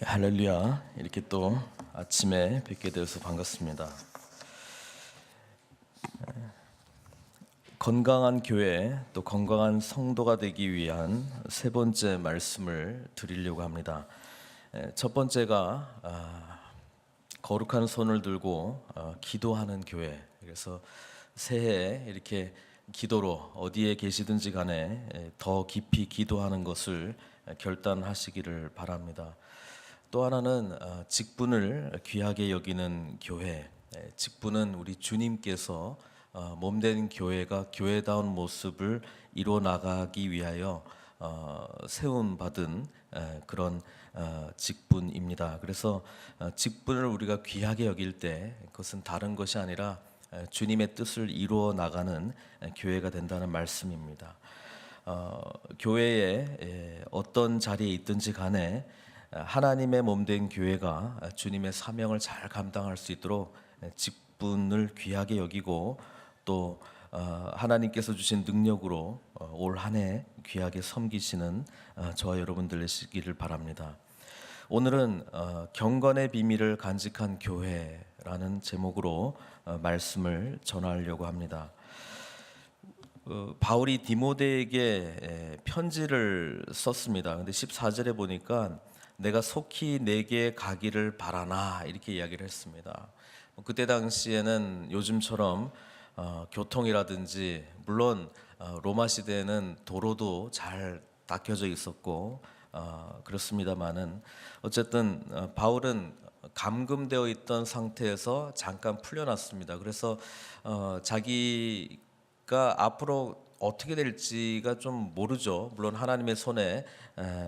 할렐루야. 이렇게 또 아침에 뵙게 되어서 반갑습니다. 건강한 교회, 또 건강한 성도가 되기 위한 세 번째 말씀을 드리려고 합니다. 첫 번째가 거룩한 손을 들고 기도하는 교회. 그래서 새해 이렇게 기도로 어디에 계시든지 간에 더 깊이 기도하는 것을 결단하시기를 바랍니다. 또 하나는 직분을 귀하게 여기는 교회. 직분은 우리 주님께서 몸된 교회가 교회다운 모습을 이루어 나가기 위하여 세움받은 그런 직분입니다. 그래서 직분을 우리가 귀하게 여길 때 그것은 다른 것이 아니라 주님의 뜻을 이루어 나가는 교회가 된다는 말씀입니다. 교회에 어떤 자리에 있든지 간에 하나님의 몸된 교회가 주님의 사명을 잘 감당할 수 있도록 직분을 귀하게 여기고 또 하나님께서 주신 능력으로 올 한 해 귀하게 섬기시는 저와 여러분들 되시기를 바랍니다. 오늘은 경건의 비밀을 간직한 교회라는 제목으로 말씀을 전하려고 합니다. 바울이 디모데에게 편지를 썼습니다. 근데 14절에 보니까 내가 속히 내게 가기를 바라나 이렇게 이야기를 했습니다. 그때 당시에는 요즘처럼 교통이라든지 물론 로마 시대에는 도로도 잘 닦여져 있었고 그렇습니다만은 어쨌든 바울은 감금되어 있던 상태에서 잠깐 풀려났습니다. 그래서 자기가 앞으로 어떻게 될지가 좀 모르죠. 물론 하나님의 손에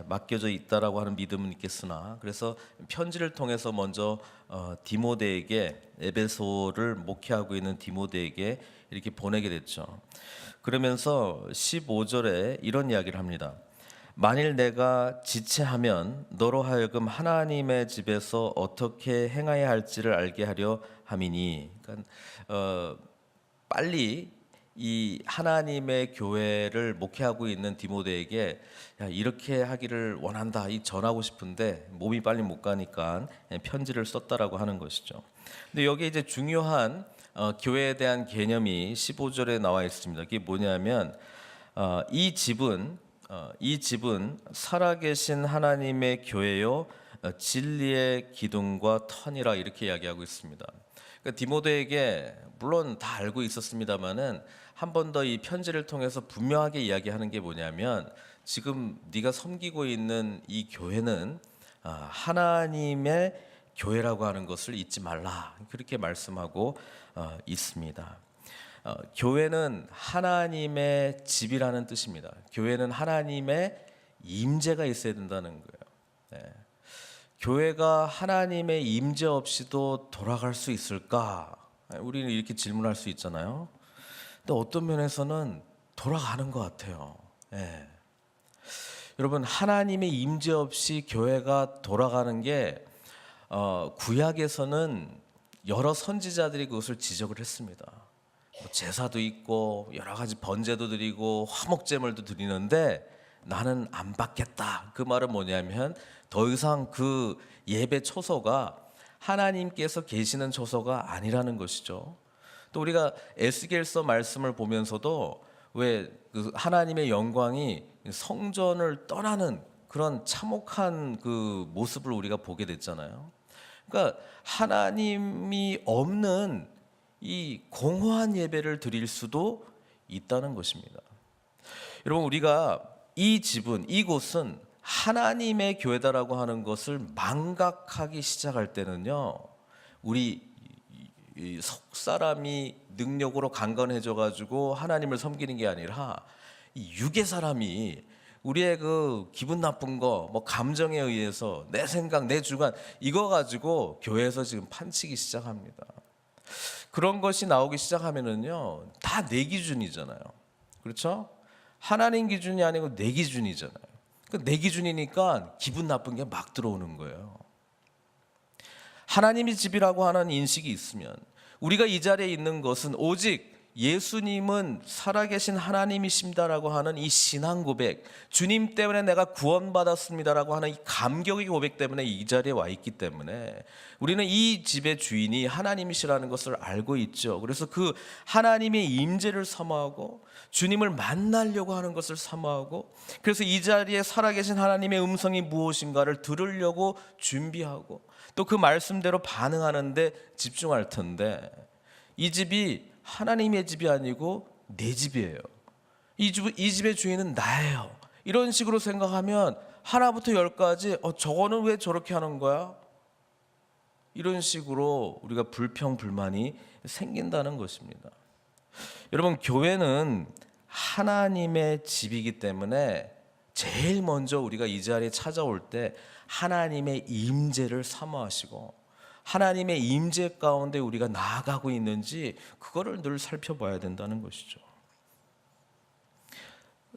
맡겨져 있다라고 하는 믿음은 있겠으나 그래서 편지를 통해서 먼저 디모데에게 에베소를 목회하고 있는 디모데에게 이렇게 보내게 됐죠. 그러면서 15절에 이런 이야기를 합니다. 만일 내가 지체하면 너로 하여금 하나님의 집에서 어떻게 행해야 할지를 알게 하려 함이니. 그러니까 빨리 이 하나님의 교회를 목회하고 있는 디모데에게 야, 이렇게 하기를 원한다, 이 전하고 싶은데 몸이 빨리 못 가니까 편지를 썼다라고 하는 것이죠. 근데 여기 이제 중요한 교회에 대한 개념이 15절에 나와 있습니다. 그게 뭐냐면 이 집은 살아계신 하나님의 교회요 진리의 기둥과 터니라 이렇게 이야기하고 있습니다. 그러니까 디모데에게 물론 다 알고 있었습니다만은 한 번 더 이 편지를 통해서 분명하게 이야기하는 게 뭐냐면 지금 네가 섬기고 있는 이 교회는 하나님의 교회라고 하는 것을 잊지 말라 그렇게 말씀하고 있습니다. 교회는 하나님의 집이라는 뜻입니다. 교회는 하나님의 임재가 있어야 된다는 거예요. 네. 교회가 하나님의 임재 없이도 돌아갈 수 있을까? 우리는 이렇게 질문할 수 있잖아요. 근데 어떤 면에서는 돌아가는 것 같아요. 네. 여러분, 하나님의 임재 없이 교회가 돌아가는 게 구약에서는 여러 선지자들이 그것을 지적을 했습니다. 제사도 있고 여러 가지 번제도 드리고 화목제물도 드리는데 나는 안 받겠다. 그 말은 뭐냐면 더 이상 그 예배 초소가 하나님께서 계시는 초소가 아니라는 것이죠. 또 우리가 에스겔서 말씀을 보면서도 왜 그 하나님의 영광이 성전을 떠나는 그런 참혹한 그 모습을 우리가 보게 됐잖아요. 그러니까 하나님이 없는 이 공허한 예배를 드릴 수도 있다는 것입니다. 여러분, 우리가 이 집은, 이곳은 하나님의 교회다라고 하는 것을 망각하기 시작할 때는요, 우리 속 사람이 능력으로 강건해져 가지고 하나님을 섬기는 게 아니라 이 육의 사람이 우리의 그 기분 나쁜 거, 뭐 감정에 의해서 내 생각, 내 주관 이거 가지고 교회에서 지금 판치기 시작합니다. 그런 것이 나오기 시작하면은요, 다 내 기준이잖아요. 그렇죠? 하나님 기준이 아니고 내 기준이잖아요. 내 기준이니까 기분 나쁜 게 막 들어오는 거예요. 하나님이 집이라고 하는 인식이 있으면 우리가 이 자리에 있는 것은 오직 예수님은 살아계신 하나님이십니다라고 하는 이 신앙 고백, 주님 때문에 내가 구원받았습니다라고 하는 이 감격의 고백 때문에 이 자리에 와 있기 때문에 우리는 이 집의 주인이 하나님이시라는 것을 알고 있죠. 그래서 그 하나님의 임재를 사모하고 주님을 만나려고 하는 것을 사모하고, 그래서 이 자리에 살아계신 하나님의 음성이 무엇인가를 들으려고 준비하고 또 그 말씀대로 반응하는데 집중할 텐데, 이 집이 하나님의 집이 아니고 내 집이에요. 이 집의 주인은 나예요. 이런 식으로 생각하면 하나부터 열까지 저거는 왜 저렇게 하는 거야? 이런 식으로 우리가 불평불만이 생긴다는 것입니다. 여러분, 교회는 하나님의 집이기 때문에 제일 먼저 우리가 이 자리에 찾아올 때 하나님의 임재를 사모하시고 하나님의 임재 가운데 우리가 나아가고 있는지 그거를 늘 살펴봐야 된다는 것이죠.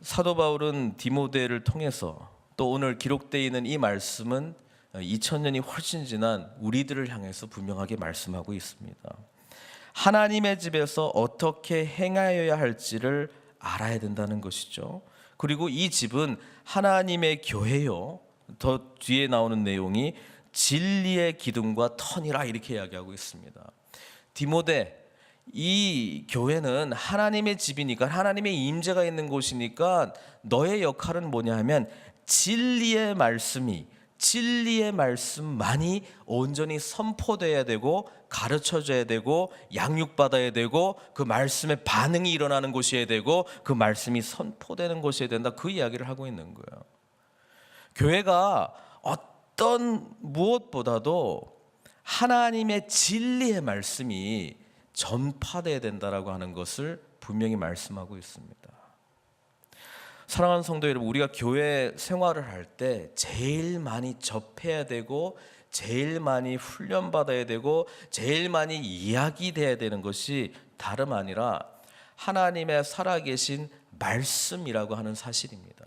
사도 바울은 디모데를 통해서 또 오늘 기록되어 있는 이 말씀은 2000년이 훨씬 지난 우리들을 향해서 분명하게 말씀하고 있습니다. 하나님의 집에서 어떻게 행하여야 할지를 알아야 된다는 것이죠. 그리고 이 집은 하나님의 교회요. 더 뒤에 나오는 내용이 진리의 기둥과 터니라 이렇게 이야기하고 있습니다. 디모데, 이 교회는 하나님의 집이니까, 하나님의 임재가 있는 곳이니까 너의 역할은 뭐냐 하면 진리의 말씀만이 온전히 선포돼야 되고 가르쳐져야 되고 양육받아야 되고 그 말씀에 반응이 일어나는 곳이어야 되고 그 말씀이 선포되는 곳이어야 된다, 그 이야기를 하고 있는 거예요. 교회가 어떤 무엇보다도 하나님의 진리의 말씀이 전파돼야 된다라고 하는 것을 분명히 말씀하고 있습니다. 사랑하는 성도 여러분, 우리가 교회 생활을 할 때 제일 많이 접해야 되고 제일 많이 훈련받아야 되고 제일 많이 이야기돼야 되는 것이 다름 아니라 하나님의 살아계신 말씀이라고 하는 사실입니다.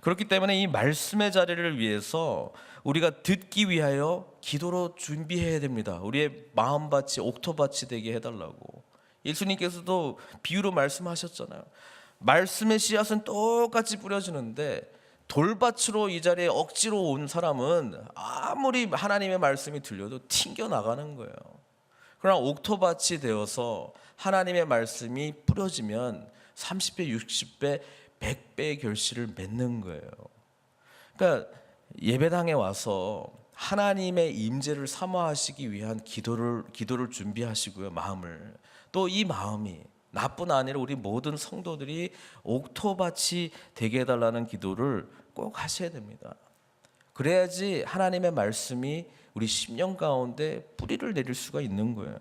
그렇기 때문에 이 말씀의 자리를 위해서 우리가 듣기 위하여 기도로 준비해야 됩니다. 우리의 마음밭이 옥토밭이 되게 해달라고. 예수님께서도 비유로 말씀하셨잖아요. 말씀의 씨앗은 똑같이 뿌려지는데 돌밭으로 이 자리에 억지로 온 사람은 아무리 하나님의 말씀이 들려도 튕겨나가는 거예요. 그러나 옥토밭이 되어서 하나님의 말씀이 뿌려지면 30배, 60배, 100배의 결실을 맺는 거예요. 그러니까 예배당에 와서 하나님의 임재를 사모하시기 위한 기도를 준비하시고요. 마음을. 또 이 마음이 나뿐 아니라 우리 모든 성도들이 옥토밭이 되게 해달라는 기도를 꼭 하셔야 됩니다. 그래야지 하나님의 말씀이 우리 심령 가운데 뿌리를 내릴 수가 있는 거예요.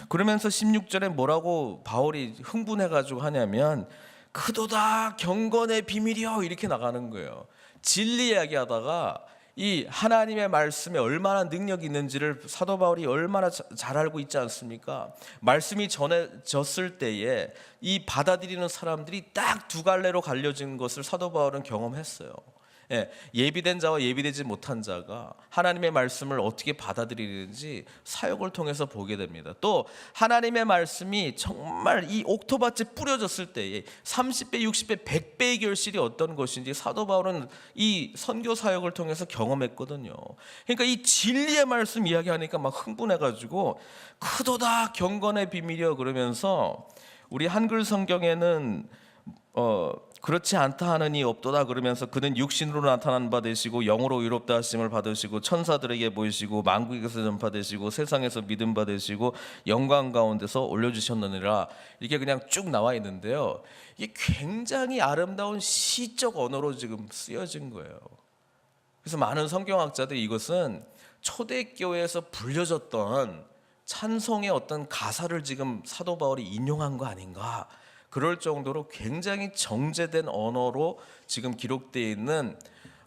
그러면서 16절에 뭐라고 바울이 흥분해가지고 하냐면 크도다 경건의 비밀이요 이렇게 나가는 거예요. 진리 이야기하다가 이 하나님의 말씀에 얼마나 능력이 있는지를 사도 바울이 얼마나 잘 알고 있지 않습니까? 말씀이 전해졌을 때에 이 받아들이는 사람들이 딱 두 갈래로 갈려진 것을 사도 바울은 경험했어요. 예비된 자와 예비되지 못한 자가 하나님의 말씀을 어떻게 받아들이는지 사역을 통해서 보게 됩니다. 또 하나님의 말씀이 정말 이 옥토밭에 뿌려졌을 때에 30배, 60배, 100배의 결실이 어떤 것인지 사도 바울은 이 선교 사역을 통해서 경험했거든요. 그러니까 이 진리의 말씀 이야기하니까 막 흥분해가지고 크도다 경건의 비밀이여 그러면서, 우리 한글 성경에는 그렇지 않다 하느니 없도다 그러면서 그는 육신으로 나타난 바 되시고 영으로 의롭다 하심을 받으시고 천사들에게 보이시고 만국에서 전파되시고 세상에서 믿음 받으시고 영광 가운데서 올려주셨느니라, 이게 그냥 쭉 나와 있는데요. 이게 굉장히 아름다운 시적 언어로 지금 쓰여진 거예요. 그래서 많은 성경학자들이 이것은 초대교회에서 불려졌던 찬송의 어떤 가사를 지금 사도 바울이 인용한 거 아닌가, 그럴 정도로 굉장히 정제된 언어로 지금 기록되어 있는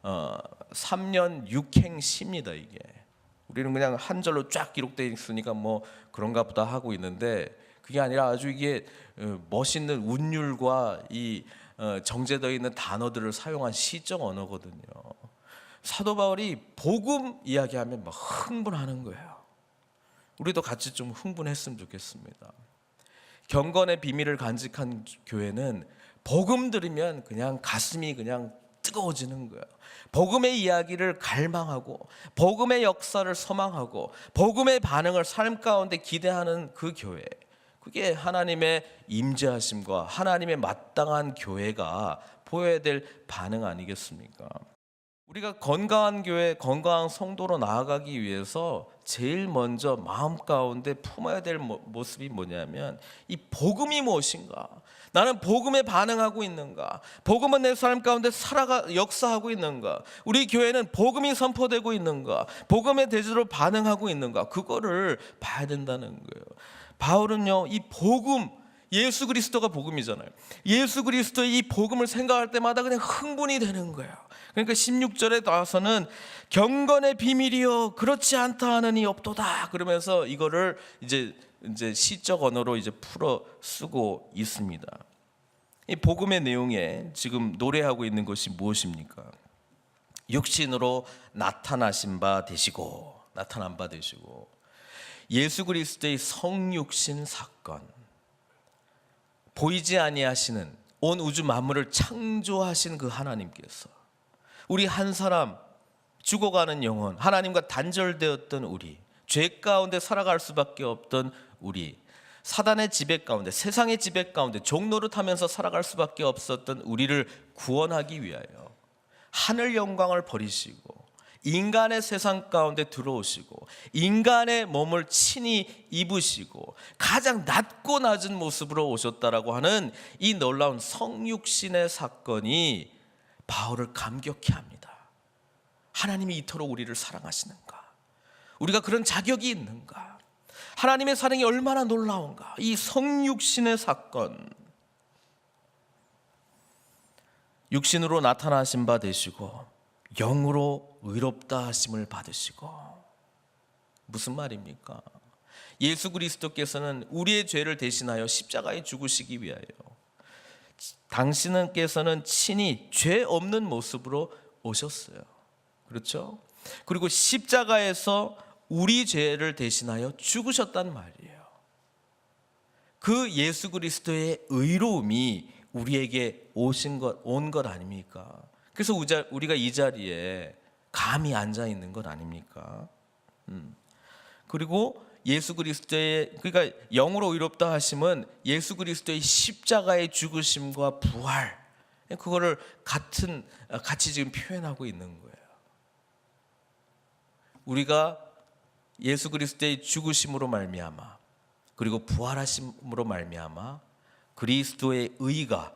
3년 6행시입니다. 이게 우리는 그냥 한 절로 쫙 기록되어 있으니까 뭐 그런가 보다 하고 있는데, 그게 아니라 아주 이게 멋있는 운율과 이 정제되어 있는 단어들을 사용한 시적 언어거든요. 사도 바울이 복음 이야기하면 막 흥분하는 거예요. 우리도 같이 좀 흥분했으면 좋겠습니다. 경건의 비밀을 간직한 교회는 복음 들으면 그냥 가슴이 그냥 뜨거워지는 거예요. 복음의 이야기를 갈망하고 복음의 역사를 소망하고 복음의 반응을 삶 가운데 기대하는 그 교회, 그게 하나님의 임재하심과 하나님의 마땅한 교회가 보여야 될 반응 아니겠습니까? 우리가 건강한 교회, 건강한 성도로 나아가기 위해서 제일 먼저 마음 가운데 품어야 될 모습이 뭐냐면 이 복음이 무엇인가? 나는 복음에 반응하고 있는가? 복음은 내 삶 가운데 역사하고 있는가? 우리 교회는 복음이 선포되고 있는가? 복음의 대조로 반응하고 있는가? 그거를 봐야 된다는 거예요. 바울은요, 이 복음, 예수 그리스도가 복음이잖아요. 예수 그리스도의 이 복음을 생각할 때마다 그냥 흥분이 되는 거예요. 그러니까 16절에 나와서는 경건의 비밀이요 그렇지 않다 하느니 없도다 그러면서 이거를 이제 시적 언어로 이제 풀어 쓰고 있습니다. 이 복음의 내용에 지금 노래하고 있는 것이 무엇입니까? 육신으로 나타난 바 되시고 예수 그리스도의 성육신 사건, 보이지 아니하시는 온 우주 만물을 창조하신 그 하나님께서 우리 한 사람, 죽어가는 영혼, 하나님과 단절되었던 우리, 죄 가운데 살아갈 수밖에 없던 우리, 사단의 지배 가운데, 세상의 지배 가운데 종노릇하면서 살아갈 수밖에 없었던 우리를 구원하기 위하여 하늘 영광을 버리시고 인간의 세상 가운데 들어오시고 인간의 몸을 친히 입으시고 가장 낮고 낮은 모습으로 오셨다라고 하는 이 놀라운 성육신의 사건이 바울을 감격해 합니다. 하나님이 이토록 우리를 사랑하시는가? 우리가 그런 자격이 있는가? 하나님의 사랑이 얼마나 놀라운가? 이 성육신의 사건, 육신으로 나타나신 바 되시고 영으로 의롭다 하심을 받으시고. 무슨 말입니까? 예수 그리스도께서는 우리의 죄를 대신하여 십자가에 죽으시기 위하여 당신께서는 친히 죄 없는 모습으로 오셨어요. 그렇죠? 그리고 십자가에서 우리 죄를 대신하여 죽으셨단 말이에요. 그 예수 그리스도의 의로움이 우리에게 온 것 아닙니까? 그래서 우리가 이 자리에 감히 앉아 있는 것 아닙니까? 그리고 예수 그리스도의, 그러니까 영으로 의롭다 하심은 예수 그리스도의 십자가의 죽으심과 부활, 그거를 같이 지금 표현하고 있는 거예요. 우리가 예수 그리스도의 죽으심으로 말미암아 그리고 부활하심으로 말미암아 그리스도의 의가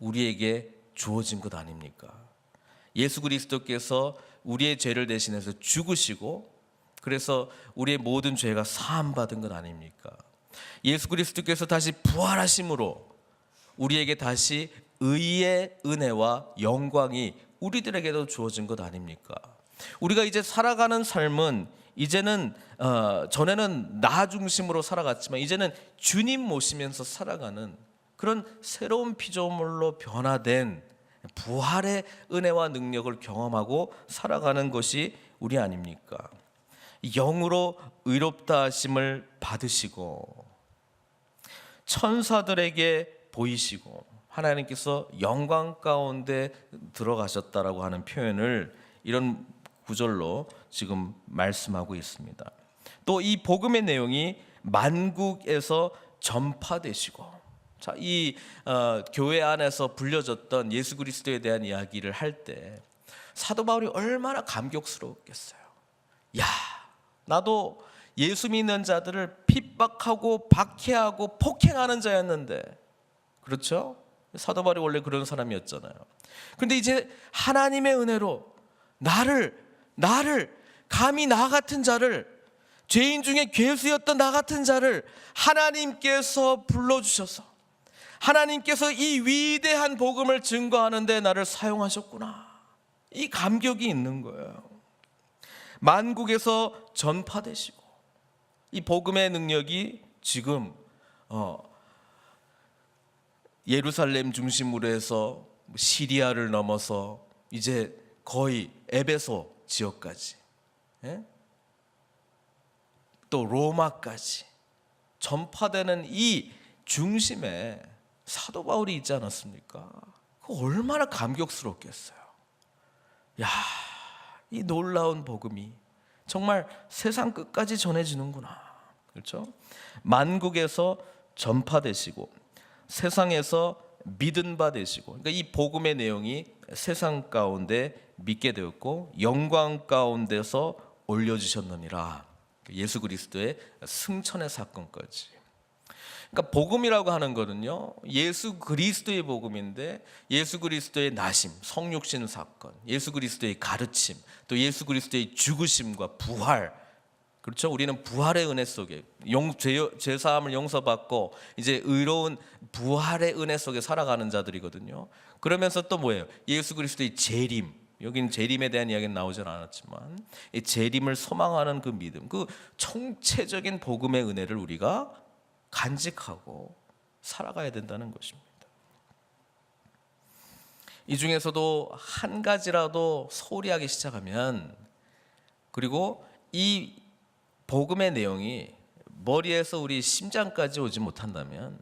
우리에게 주어진 것 아닙니까? 예수 그리스도께서 우리의 죄를 대신해서 죽으시고 그래서 우리의 모든 죄가 사함받은 것 아닙니까? 예수 그리스도께서 다시 부활하심으로 우리에게 다시 의의 은혜와 영광이 우리들에게도 주어진 것 아닙니까? 우리가 이제 살아가는 삶은 이제는 전에는 나 중심으로 살아갔지만 이제는 주님 모시면서 살아가는 그런 새로운 피조물로 변화된 부활의 은혜와 능력을 경험하고 살아가는 것이 우리 아닙니까? 영으로 의롭다 하심을 받으시고 천사들에게 보이시고 하나님께서 영광 가운데 들어가셨다라고 하는 표현을 이런 구절로 지금 말씀하고 있습니다. 또 이 복음의 내용이 만국에서 전파되시고, 자, 이 교회 안에서 불려졌던 예수 그리스도에 대한 이야기를 할 때 사도 바울이 얼마나 감격스러웠겠어요. 야, 나도 예수 믿는 자들을 핍박하고 박해하고 폭행하는 자였는데, 그렇죠? 사도 바울이 원래 그런 사람이었잖아요. 그런데 이제 하나님의 은혜로 나를 감히 나 같은 자를, 죄인 중에 괴수였던 나 같은 자를 하나님께서 불러주셔서 하나님께서 이 위대한 복음을 증거하는데 나를 사용하셨구나, 이 감격이 있는 거예요. 만국에서 전파되시고 이 복음의 능력이 지금 예루살렘 중심으로 해서 시리아를 넘어서 이제 거의 에베소 지역까지, 또 로마까지 전파되는 이 중심에 사도 바울이 있지 않았습니까? 그 얼마나 감격스럽겠어요. 야, 이 놀라운 복음이 정말 세상 끝까지 전해지는구나. 그렇죠? 만국에서 전파되시고 세상에서 믿은 바 되시고, 그러니까 이 복음의 내용이 세상 가운데 믿게 되었고 영광 가운데서 올려주셨느니라. 예수 그리스도의 승천의 사건까지. 그러니까 복음이라고 하는 거는요, 예수 그리스도의 복음인데 예수 그리스도의 나심, 성육신 사건, 예수 그리스도의 가르침, 또 예수 그리스도의 죽으심과 부활. 그렇죠? 우리는 부활의 은혜 속에 죄사함을 용서받고 이제 의로운 부활의 은혜 속에 살아가는 자들이거든요. 그러면서 또 뭐예요? 예수 그리스도의 재림. 여기는 재림에 대한 이야기는 나오진 않았지만 이 재림을 소망하는 그 믿음, 그 총체적인 복음의 은혜를 우리가 간직하고 살아가야 된다는 것입니다. 이 중에서도 한 가지라도 소홀히 하기 시작하면, 그리고 이 복음의 내용이 머리에서 우리 심장까지 오지 못한다면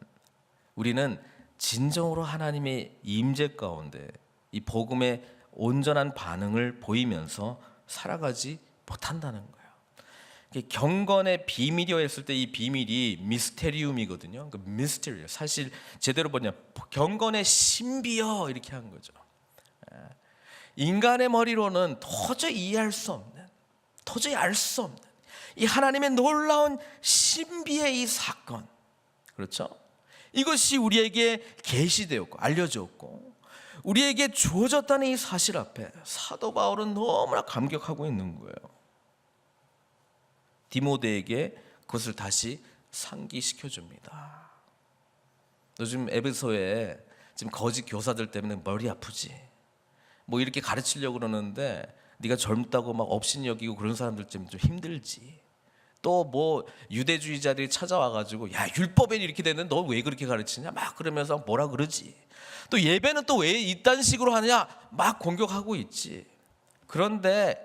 우리는 진정으로 하나님의 임재 가운데 이 복음의 온전한 반응을 보이면서 살아가지 못한다는 거예요. 경건의 비밀이라 했을 때 이 비밀이 미스테리움이거든요. 그 미스테리, 사실 제대로 보면 경건의 신비여 이렇게 한 거죠. 인간의 머리로는 도저히 이해할 수 없는, 도저히 알 수 없는 이 하나님의 놀라운 신비의 이 사건, 그렇죠? 이것이 우리에게 계시되었고 알려졌고 우리에게 주어졌다는 이 사실 앞에 사도 바울은 너무나 감격하고 있는 거예요. 디모데에게 그것을 다시 상기시켜 줍니다. 너 지금 에베소에 지금 거짓 교사들 때문에 머리 아프지? 뭐 이렇게 가르치려고 그러는데 네가 젊다고 막 업신 여기고 그런 사람들 때문에 좀 힘들지. 또 뭐 유대주의자들이 찾아와가지고 야, 율법엔 이렇게 되는데 너 왜 그렇게 가르치냐? 막 그러면서 뭐라 그러지. 또 예배는 또 왜 이딴 식으로 하냐? 막 공격하고 있지. 그런데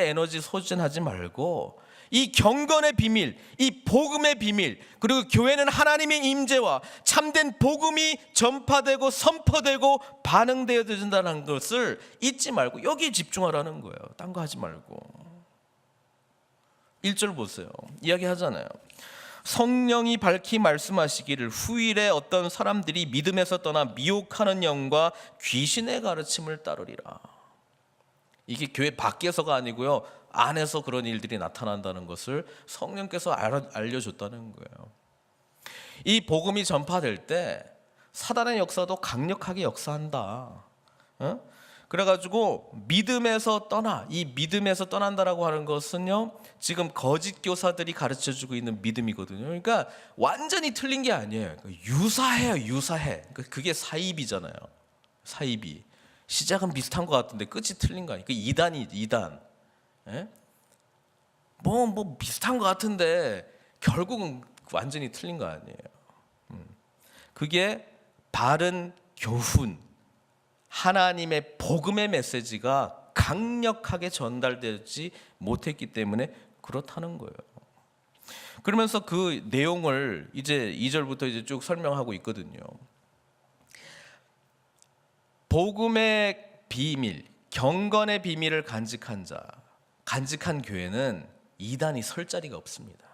에너지 소진하지 말고 이 경건의 비밀, 이 복음의 비밀, 그리고 교회는 하나님의 임재와 참된 복음이 전파되고 선포되고 반응되어진다는 것을 잊지 말고 여기에 집중하라는 거예요. 딴 거 하지 말고. 1절 보세요. 이야기하잖아요. 성령이 밝히 말씀하시기를 후일에 어떤 사람들이 믿음에서 떠나 미혹하는 영과 귀신의 가르침을 따르리라. 이게 교회 밖에서가 아니고요, 안에서 그런 일들이 나타난다는 것을 성령께서 알려줬다는 거예요. 이 복음이 전파될 때 사단의 역사도 강력하게 역사한다. 그래가지고 믿음에서 떠나, 이 믿음에서 떠난다라고 하는 것은요, 지금 거짓 교사들이 가르쳐주고 있는 믿음이거든요. 그러니까 완전히 틀린 게 아니에요. 유사해요, 유사해. 그게 사이비잖아요. 사이비. 시작은 비슷한 것 같은데 끝이 틀린 거 아니에요. 이단이 이단. 예? 뭐 비슷한 것 같은데 결국은 완전히 틀린 거 아니에요. 그게 바른 교훈, 하나님의 복음의 메시지가 강력하게 전달되지 못했기 때문에 그렇다는 거예요. 그러면서 그 내용을 이제 2절부터 이제 쭉 설명하고 있거든요. 복음의 비밀, 경건의 비밀을 간직한 자, 간직한 교회는 이단이 설 자리가 없습니다.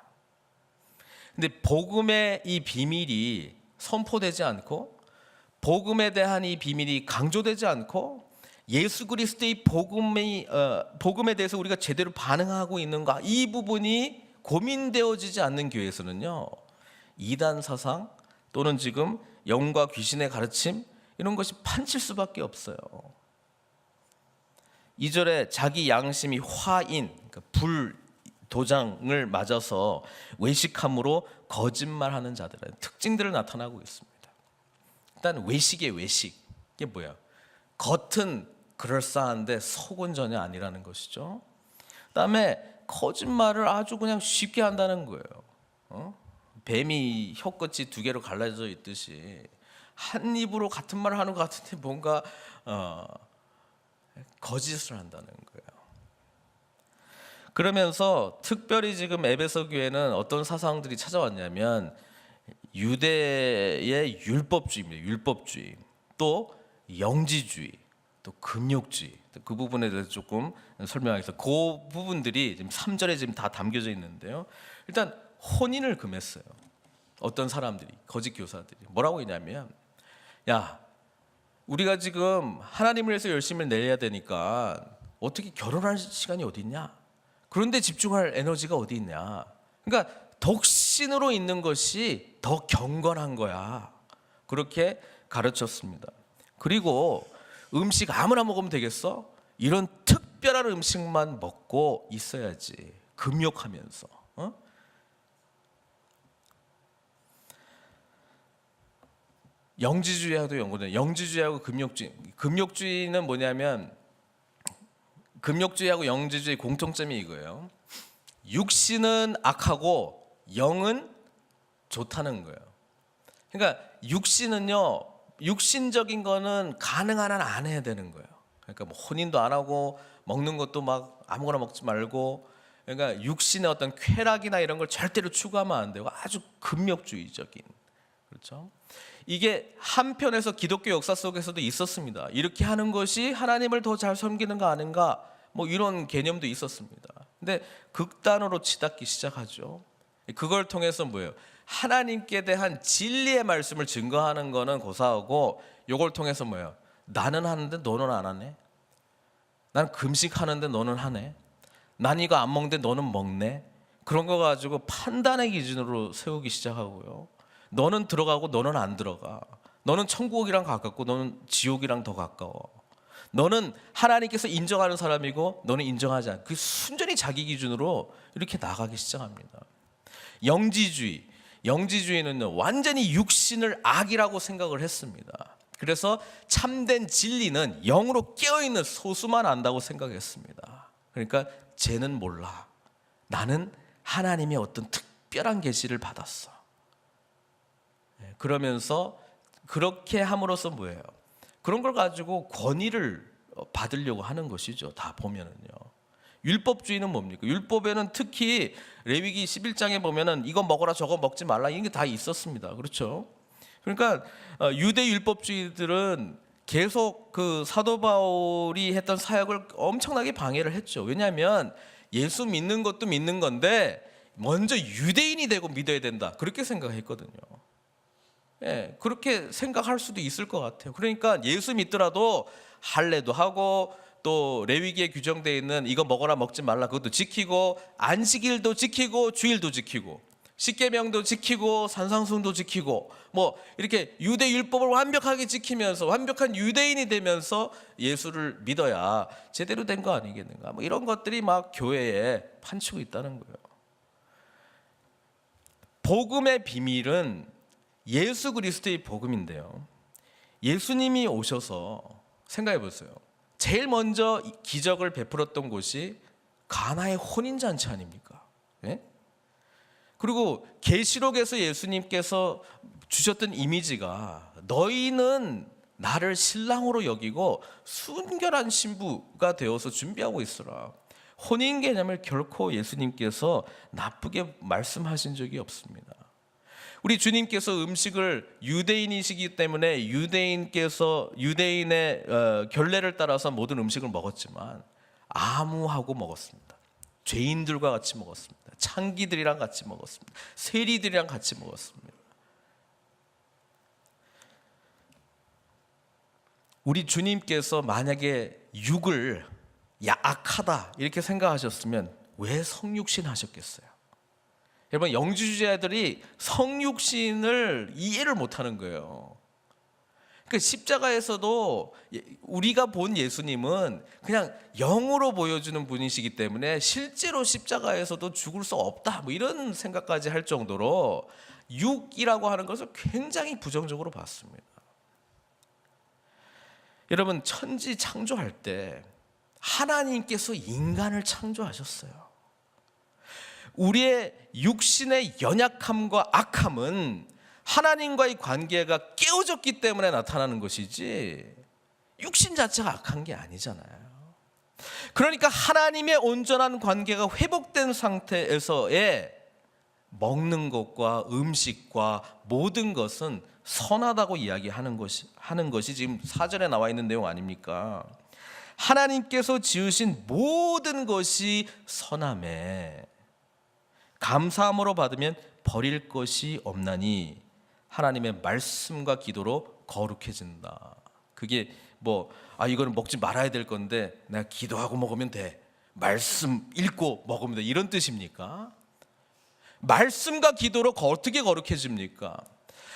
근데 복음의 이 비밀이 선포되지 않고 복음에 대한 이 비밀이 강조되지 않고 예수 그리스도의 복음에 대해서 우리가 제대로 반응하고 있는가, 이 부분이 고민되어지지 않는 교회에서는요, 이단 사상 또는 지금 영과 귀신의 가르침, 이런 것이 판칠 수밖에 없어요. 2절에 자기 양심이 화인, 그러니까 불도장을 맞아서 외식함으로 거짓말하는 자들의 특징들을 나타나고 있습니다. 일단 외식이에요. 외식. 이게 뭐야? 겉은 그럴싸한데 속은 전혀 아니라는 것이죠. 그다음에 거짓말을 아주 그냥 쉽게 한다는 거예요. 뱀이 혀끝이 두 개로 갈라져 있듯이 한 입으로 같은 말을 하는 것 같은데 뭔가 거짓을 한다는 거예요. 그러면서 특별히 지금 에베소 교회는 어떤 사상들이 찾아왔냐면 유대의 율법주의입니다. 율법주의, 또 영지주의, 또 금욕주의. 그 부분에 대해서 조금 설명하겠습니다. 그 부분들이 지금 3절에 지금 다 담겨져 있는데요. 일단 혼인을 금했어요. 어떤 사람들이, 거짓 교사들이 뭐라고 했냐면, 야, 우리가 지금 하나님을 위해서 열심히 내야 되니까 어떻게 결혼할 시간이 어디 있냐? 그런데 집중할 에너지가 어디 있냐? 그러니까 독신으로 있는 것이 더 경건한 거야. 그렇게 가르쳤습니다. 그리고 음식 아무나 먹으면 되겠어? 이런 특별한 음식만 먹고 있어야지. 금욕하면서. 영지주의하고도 연관돼요. 영지주의하고 금욕주의. 금욕주의는 뭐냐면, 금욕주의하고 영지주의 공통점이 이거예요. 육신은 악하고 영은 좋다는 거예요. 그러니까 육신은요, 육신적인 거는 가능한 한 안 해야 되는 거예요. 그러니까 뭐 혼인도 안 하고 먹는 것도 막 아무거나 먹지 말고, 그러니까 육신의 어떤 쾌락이나 이런 걸 절대로 추구하면 안 되고 아주 금욕주의적인, 그렇죠? 이게 한편에서 기독교 역사 속에서도 있었습니다. 이렇게 하는 것이 하나님을 더 잘 섬기는 거 아닌가, 뭐 이런 개념도 있었습니다. 근데 극단으로 치닫기 시작하죠. 그걸 통해서 뭐예요? 하나님께 대한 진리의 말씀을 증거하는 거는 고사하고, 이걸 통해서 뭐예요? 나는 하는데 너는 안 하네. 난 금식하는데 너는 하네. 난 이거 안 먹는데 너는 먹네. 그런 거 가지고 판단의 기준으로 세우기 시작하고요. 너는 들어가고 너는 안 들어가. 너는 천국이랑 가깝고 너는 지옥이랑 더 가까워. 너는 하나님께서 인정하는 사람이고 너는 인정하지 않아. 그 순전히 자기 기준으로 이렇게 나가기 시작합니다. 영지주의. 영지주의는요, 완전히 육신을 악이라고 생각을 했습니다. 그래서 참된 진리는 영으로 깨어있는 소수만 안다고 생각했습니다. 그러니까 쟤는 몰라. 나는 하나님의 어떤 특별한 계시를 받았어. 그러면서 그렇게 함으로써 뭐예요? 그런 걸 가지고 권위를 받으려고 하는 것이죠. 다 보면은요. 율법주의는 뭡니까? 율법에는 특히 레위기 11장에 보면은 이거 먹어라 저거 먹지 말라 이런 게 다 있었습니다. 그렇죠? 그러니까 유대 율법주의들은 계속 그 사도 바울이 했던 사역을 엄청나게 방해를 했죠. 왜냐하면 예수 믿는 것도 믿는 건데 먼저 유대인이 되고 믿어야 된다. 그렇게 생각했거든요. 예, 그렇게 생각할 수도 있을 것 같아요. 그러니까 예수 믿더라도 할례도 하고 또 레위기에 규정되어 있는 이거 먹어라 먹지 말라 그것도 지키고, 안식일도 지키고, 주일도 지키고, 십계명도 지키고, 산상수훈도 지키고, 뭐 이렇게 유대 율법을 완벽하게 지키면서 완벽한 유대인이 되면서 예수를 믿어야 제대로 된 거 아니겠는가? 뭐 이런 것들이 막 교회에 판치고 있다는 거예요. 복음의 비밀은 예수 그리스도의 복음인데요. 예수님이 오셔서 생각해 보세요. 제일 먼저 기적을 베풀었던 곳이 가나의 혼인잔치 아닙니까? 예? 그리고 계시록에서 예수님께서 주셨던 이미지가 너희는 나를 신랑으로 여기고 순결한 신부가 되어서 준비하고 있으라. 혼인 개념을 결코 예수님께서 나쁘게 말씀하신 적이 없습니다. 우리 주님께서 음식을 유대인이시기 때문에 유대인의 결례를 따라서 모든 음식을 먹었지만 아무하고 먹었습니다. 죄인들과 같이 먹었습니다. 창기들이랑 같이 먹었습니다. 세리들이랑 같이 먹었습니다. 우리 주님께서 만약에 육을 악하다 이렇게 생각하셨으면 왜 성육신 하셨겠어요? 여러분, 영지주의자들이 성육신을 이해를 못하는 거예요. 그 십자가에서도 우리가 본 예수님은 그냥 영으로 보여주는 분이시기 때문에 실제로 십자가에서도 죽을 수 없다 뭐 이런 생각까지 할 정도로 육이라고 하는 것을 굉장히 부정적으로 봤습니다. 여러분, 천지 창조할 때 하나님께서 인간을 창조하셨어요. 우리의 육신의 연약함과 악함은 하나님과의 관계가 깨어졌기 때문에 나타나는 것이지 육신 자체가 악한 게 아니잖아요. 그러니까 하나님의 온전한 관계가 회복된 상태에서의 먹는 것과 음식과 모든 것은 선하다고 이야기하는 것이 지금 사전에 나와 있는 내용 아닙니까? 하나님께서 지으신 모든 것이 선함에 감사함으로 받으면 버릴 것이 없나니 하나님의 말씀과 기도로 거룩해진다. 그게 이거는 먹지 말아야 될 건데 내가 기도하고 먹으면 돼, 말씀 읽고 먹으면 돼, 이런 뜻입니까? 말씀과 기도로 어떻게 거룩해집니까?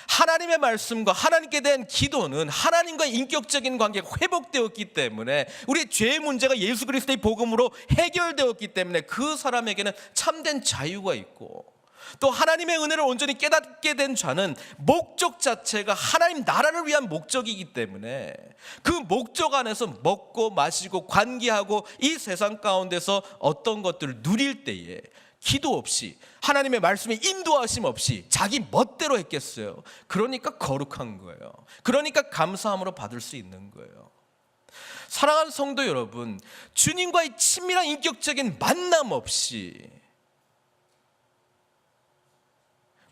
하나님의 말씀과 하나님께 대한 기도는 하나님과의 인격적인 관계가 회복되었기 때문에, 우리의 죄의 문제가 예수 그리스도의 복음으로 해결되었기 때문에 그 사람에게는 참된 자유가 있고, 또 하나님의 은혜를 온전히 깨닫게 된 자는 목적 자체가 하나님 나라를 위한 목적이기 때문에 그 목적 안에서 먹고 마시고 관계하고 이 세상 가운데서 어떤 것들을 누릴 때에 기도 없이, 하나님의 말씀에 인도하심 없이 자기 멋대로 했겠어요? 그러니까 거룩한 거예요. 그러니까 감사함으로 받을 수 있는 거예요. 사랑하는 성도 여러분, 주님과의 친밀한 인격적인 만남 없이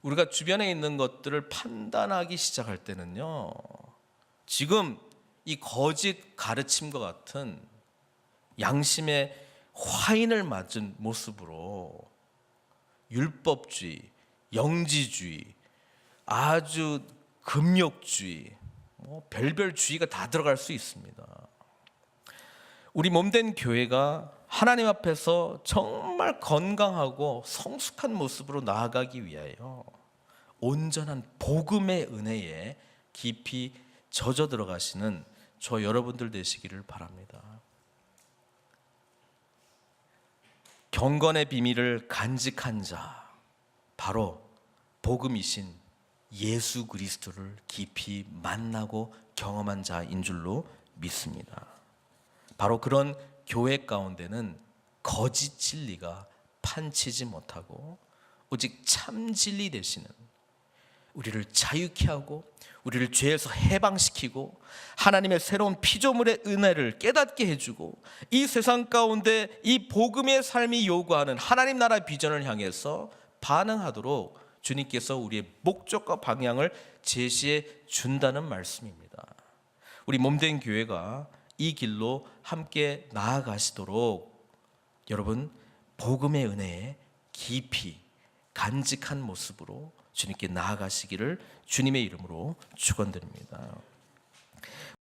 우리가 주변에 있는 것들을 판단하기 시작할 때는요, 지금 이 거짓 가르침과 같은 양심의 화인을 맞은 모습으로 율법주의, 영지주의, 아주 금욕주의, 별별 주의가 다 들어갈 수 있습니다. 우리 몸된 교회가 하나님 앞에서 정말 건강하고 성숙한 모습으로 나아가기 위하여 온전한 복음의 은혜에 깊이 젖어 들어가시는 저 여러분들 되시기를 바랍니다. 경건의 비밀을 간직한 자, 바로 복음이신 예수 그리스도를 깊이 만나고 경험한 자인 줄로 믿습니다. 바로 그런 교회 가운데는 거짓 진리가 판치지 못하고 오직 참 진리 되시는, 우리를 자유케 하고 우리를 죄에서 해방시키고 하나님의 새로운 피조물의 은혜를 깨닫게 해주고 이 세상 가운데 이 복음의 삶이 요구하는 하나님 나라 비전을 향해서 반응하도록 주님께서 우리의 목적과 방향을 제시해 준다는 말씀입니다. 우리 몸된 교회가 이 길로 함께 나아가시도록 여러분, 복음의 은혜에 깊이 간직한 모습으로 주님께 나아가시기를 주님의 이름으로 축원드립니다.